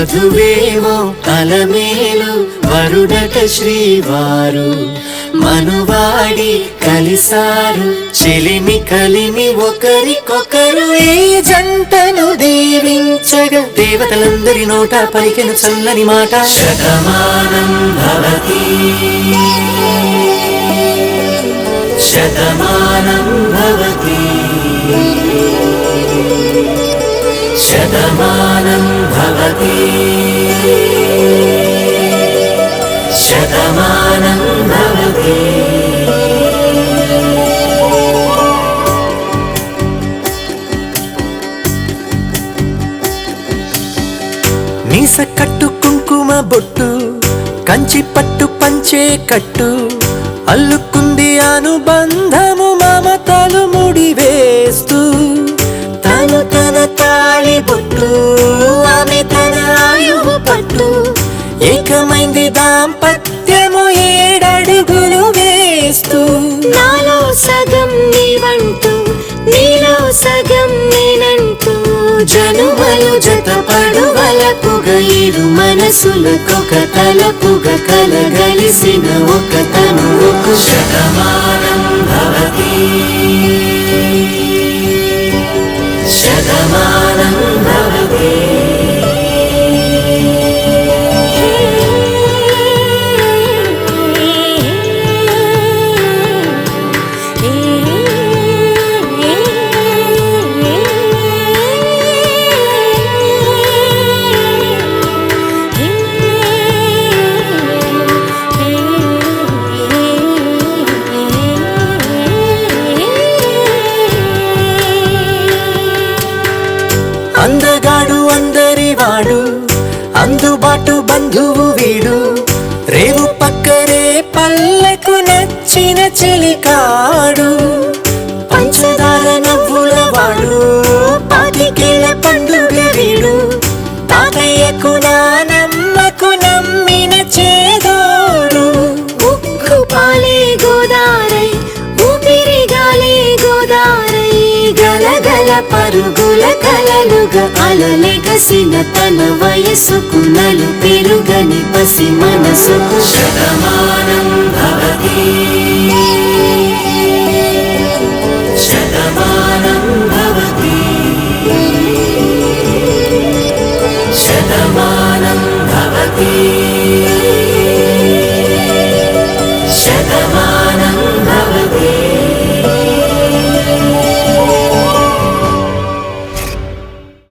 వధువేమో అలమేలు వరుడట శ్రీవారు మనువాడి కలిసారు చెలిమి కలిమి ఒకరికొకరు ఈ జంటను దీవించగా దేవతలందరి నోట పలికెను చల్లని మాట శతమానం భవతి శతమానం భవతి శతమానం భవతి శతమానం భవతి మీస కట్టు కుంకుమ బొట్టు కంచి పట్టు పంచే కట్టు అల్లుకుంది అనుబంధము మమతలు ముడివేస్తూ తను తన తాళి బొట్టు ఆమె తన ఆయువు పట్టు ఏకమైంది దాంపత్యము 7 అడుగులు వేస్తూ నాలో సగం నీవంటూ నీలో సగం నేనంటూ జనుమలు జతపడువలపుగ ఇరు మనసులకొక తలపుగ కలగలిసిన ఒక తనువుకు శతమానం భవతి శతమానం భవతి అందగాడు అందరి వాడు అందుబాటు బంధువు వీడు రేవు పక్కరే పల్లెకు నచ్చిన చెలికాడు పంచదార నవ్వుల వాడు పాతికేల పండుగ వీడు తాతయ్యకు నానమ్మకు నమ్మిన చేదోడు ఉక్కు పాలే గోదారై ఊపిరి గాలే గోదారై గలగల పరుగుల కలలుగా అలలెగసిన తన వయసుకు నలు పెరుగని పసి మనసుకు శతమానం భవతి